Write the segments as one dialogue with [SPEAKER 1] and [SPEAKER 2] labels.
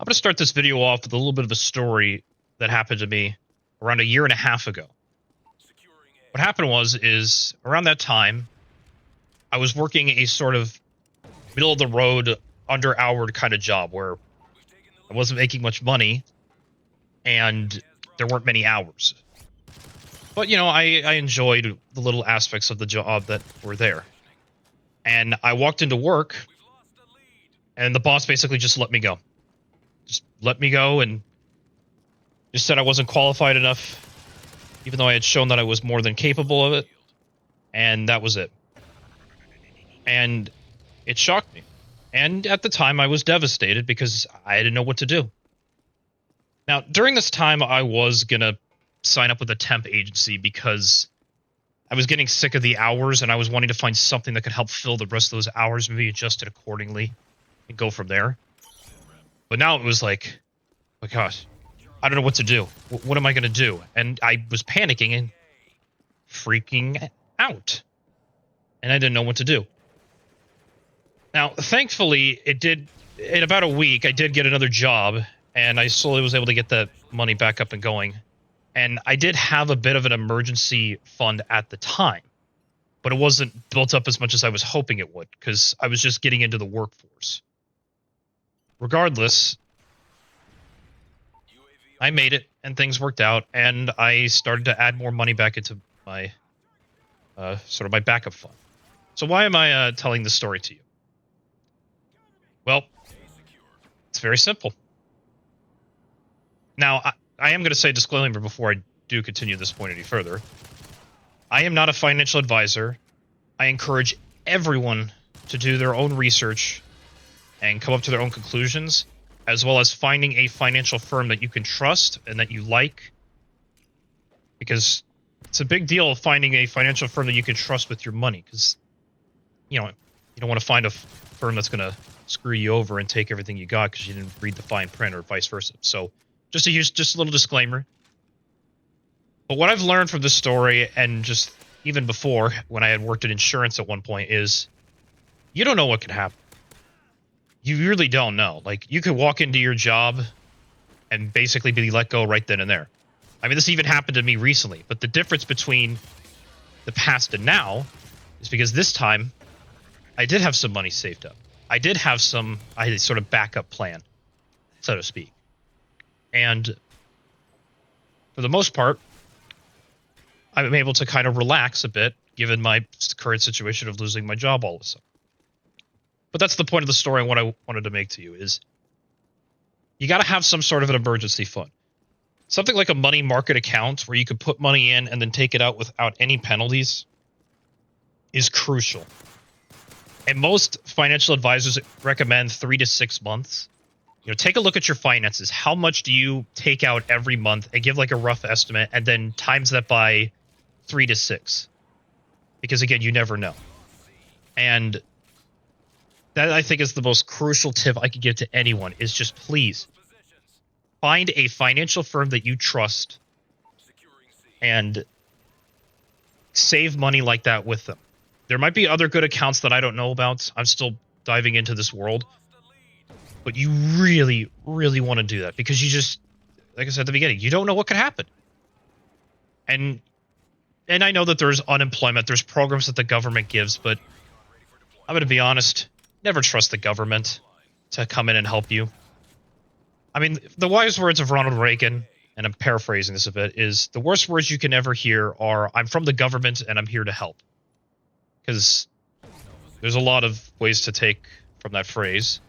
[SPEAKER 1] I'm going to start this video off with a little bit of a story that happened to me around a year and a half ago. What happened is around that time, I was working a sort of middle of the road, under hour kind of job where I wasn't making much money and there weren't many hours. But, you know, I enjoyed the little aspects of the job that were there. And I walked into work and the boss basically just let me go. Just let me go and just said I wasn't qualified enough, even though I had shown that I was more than capable of it. And that was it. And it shocked me. And at the time, I was devastated because I didn't know what to do. Now, during this time, I was going to sign up with a temp agency because I was getting sick of the hours and I was wanting to find something that could help fill the rest of those hours, maybe adjust it accordingly and go from there. But now it was like, oh my gosh, I don't know what to do. What am I going to do? And I was panicking and freaking out. And I didn't know what to do. Now, thankfully, in about a week, I did get another job, and I slowly was able to get that money back up and going. And I did have a bit of an emergency fund at the time, but it wasn't built up as much as I was hoping it would, because I was just getting into the workforce. Regardless, I made it, and things worked out, and I started to add more money back into my, sort of my backup fund. So why am I telling this story to you? Well, it's very simple. Now, I am going to say a disclaimer before I do continue this point any further. I am not a financial advisor. I encourage everyone to do their own research and come up to their own conclusions, as well as finding a financial firm that you can trust and that you like. Because it's a big deal finding a financial firm that you can trust with your money, because, you know, you don't want to find a firm that's going to screw you over and take everything you got because you didn't read the fine print or vice versa. So just a little disclaimer. But what I've learned from this story, and just even before when I had worked in insurance at one point, is you don't know what could happen. You really don't know. Like, you could walk into your job and basically be let go right then and there. I mean, this even happened to me recently, but the difference between the past and now is because this time I did have some money saved up. I had a sort of backup plan, so to speak. And for the most part, I'm able to kind of relax a bit, given my current situation of losing my job all of a sudden. But that's the point of the story and what I wanted to make to you is you got to have some sort of an emergency fund. Something like a money market account where you could put money in and then take it out without any penalties is crucial. And most financial advisors recommend 3 to 6 months. You know, take a look at your finances. How much do you take out every month and give like a rough estimate and then times that by 3 to 6. Because again, you never know. And that, I think, is the most crucial tip I could give to anyone is just please find a financial firm that you trust and save money like that with them. There might be other good accounts that I don't know about. I'm still diving into this world. But you really, really want to do that because you just, like I said at the beginning, you don't know what could happen. And I know that there's unemployment, there's programs that the government gives, but I'm going to be honest, never trust the government to come in and help you. I mean, the wise words of Ronald Reagan, and I'm paraphrasing this a bit, is the worst words you can ever hear are, I'm from the government and I'm here to help. Because there's a lot of ways to take from that phrase.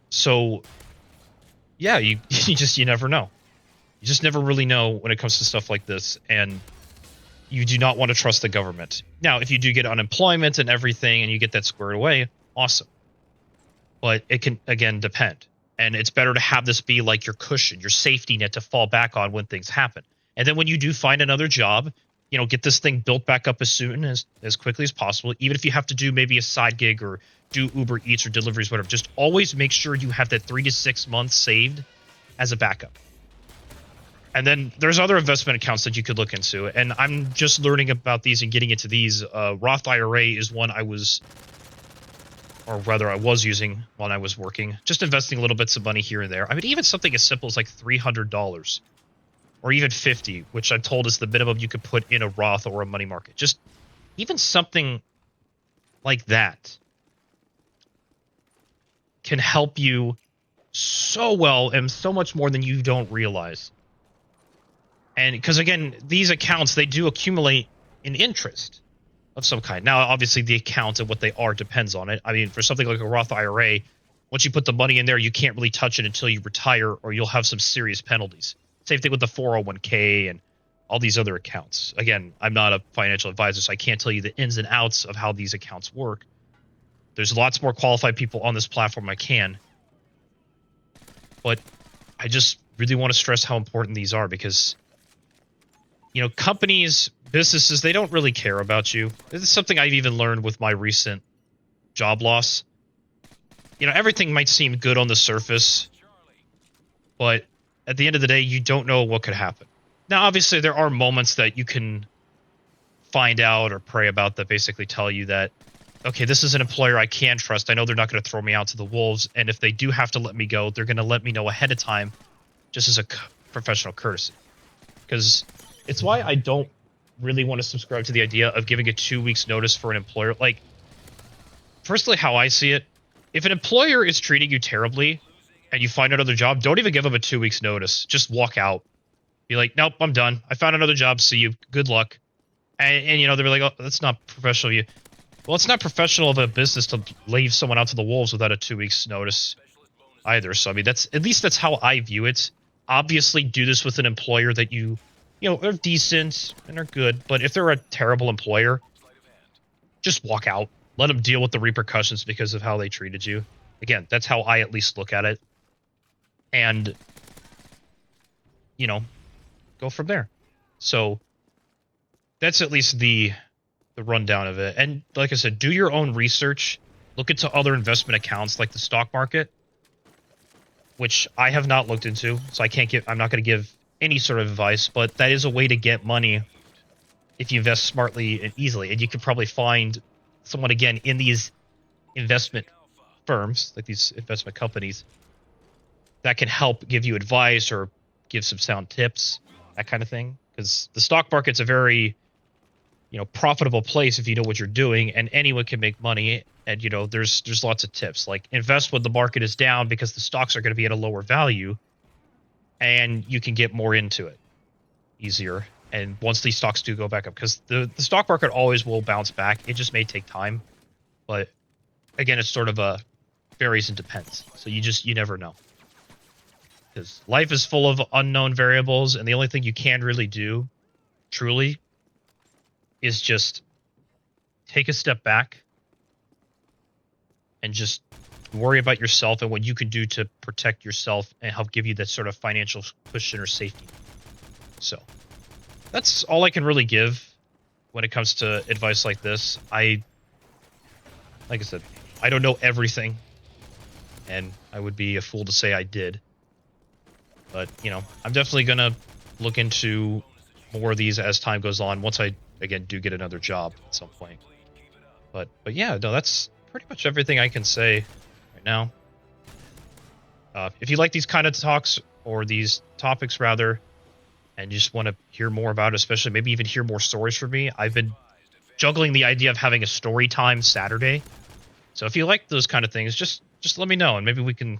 [SPEAKER 1] So, yeah, you never know. You just never really know when it comes to stuff like this, and you do not want to trust the government. Now, if you do get unemployment and everything and you get that squared away, awesome. But it can, again, depend. And it's better to have this be like your cushion, your safety net to fall back on when things happen. And then when you do find another job, you know, get this thing built back up as soon as quickly as possible. Even if you have to do maybe a side gig or do Uber Eats or deliveries, whatever, just always make sure you have that 3 to 6 months saved as a backup. And then there's other investment accounts that you could look into. And I'm just learning about these and getting into these. Roth IRA is one I was or rather I was using when I was working, just investing little bits of money here and there. I mean, even something as simple as like $300 or even 50, which I'm told is the minimum you could put in a Roth or a money market. Just even something like that can help you so well and so much more than you don't realize. And because again, these accounts, they do accumulate in interest of some kind. Now, obviously, the account and what they are depends on it. I mean, for something like a Roth IRA, once you put the money in there, you can't really touch it until you retire, or you'll have some serious penalties. Same thing with the 401k and all these other accounts. Again, I'm not a financial advisor, so I can't tell you the ins and outs of how these accounts work. There's lots more qualified people on this platform I can. But I just really want to stress how important these are because, you know, companies, businesses, they don't really care about you. This is something I've even learned with my recent job loss. You know, everything might seem good on the surface, but at the end of the day, you don't know what could happen. Now, obviously, there are moments that you can find out or pray about that basically tell you that, okay, this is an employer I can trust. I know they're not going to throw me out to the wolves, and if they do have to let me go, they're going to let me know ahead of time just as a professional courtesy. Because it's why I don't really want to subscribe to the idea of giving a 2 weeks notice for an employer. Like, firstly, how I see it, if an employer is treating you terribly and you find another job, don't even give them a 2 weeks notice. Just walk out. Be like, nope, I'm done. I found another job. See you. Good luck. And you know, they'll be like, oh, that's not professional of you. Well, it's not professional of a business to leave someone out to the wolves without a 2 weeks notice either. So, I mean, that's at least that's how I view it. Obviously, do this with an employer that you know, are decent and are good. But if they're a terrible employer, just walk out. Let them deal with the repercussions because of how they treated you. Again, that's how I at least look at it. And, you know, go from there. So that's at least the rundown of it. And like I said, do your own research. Look into other investment accounts like the stock market, which I have not looked into. So I'm not going to give any sort of advice, but that is a way to get money if you invest smartly and easily. And you could probably find someone, again, in these investment firms, like these investment companies, that can help give you advice or give some sound tips, that kind of thing. Because the stock market's a very, you know, profitable place if you know what you're doing, and anyone can make money. And, you know, there's lots of tips, like invest when the market is down because the stocks are going to be at a lower value, and you can get more into it easier. And once these stocks do go back up, because the stock market always will bounce back. It just may take time. But again, it's sort of varies and depends. So you never know. Because life is full of unknown variables, and the only thing you can really do, truly, is just take a step back and just worry about yourself and what you can do to protect yourself and help give you that sort of financial cushion or safety. So that's all I can really give when it comes to advice like this. Like I said, I don't know everything, and I would be a fool to say I did. But, you know, I'm definitely going to look into more of these as time goes on, once I, again, do get another job at some point. But yeah, no, that's pretty much everything I can say right now. If you like these kind of talks, or these topics, rather, and you just want to hear more about it, especially maybe even hear more stories from me, I've been juggling the idea of having a story time Saturday. So if you like those kind of things, just let me know, and maybe we can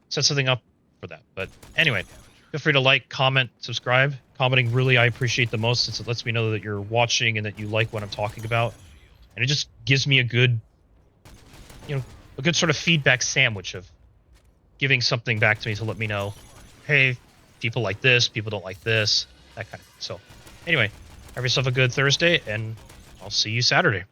[SPEAKER 1] set something up for that. But anyway, feel free to like, comment, subscribe. Commenting, really, I appreciate the most, since it lets me know that you're watching and that you like what I'm talking about. And it just gives me a good, you know, a good sort of feedback sandwich of giving something back to me to let me know, hey, people like this, people don't like this, that kind of thing. So anyway, have yourself a good Thursday, and I'll see you Saturday.